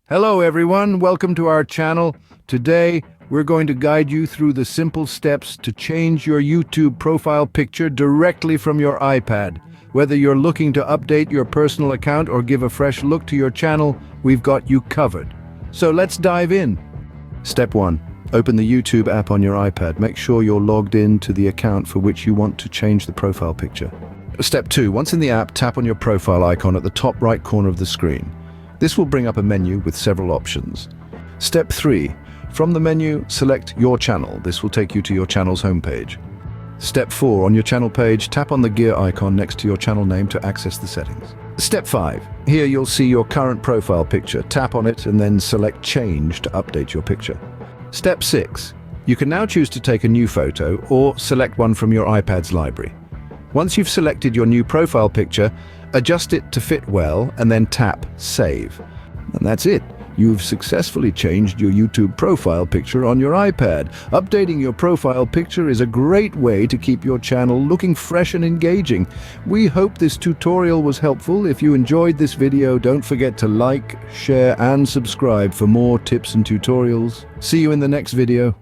Hello everyone, welcome to our channel. Today, we're going to guide you through the simple steps to change your YouTube profile picture directly from your iPad. Whether you're looking to update your personal account or give a fresh look to your channel, we've got you covered. So let's dive in. Step 1. Open the YouTube app on your iPad. Make sure you're logged in to the account for which you want to change the profile picture. Step 2. Once in the app, tap on your profile icon at the top right corner of the screen. This will bring up a menu with several options. Step 3. From the menu, select Your Channel. This will take you to your channel's homepage. Step 4. On your channel page, tap on the gear icon next to your channel name to access the settings. Step 5. Here you'll see your current profile picture. Tap on it and then select Change to update your picture. Step 6. You can now choose to take a new photo or select one from your iPad's library. Once you've selected your new profile picture, adjust it to fit well and then tap Save. And that's it. You've successfully changed your YouTube profile picture on your iPad. Updating your profile picture is a great way to keep your channel looking fresh and engaging. We hope this tutorial was helpful. If you enjoyed this video, don't forget to like, share, and subscribe for more tips and tutorials. See you in the next video.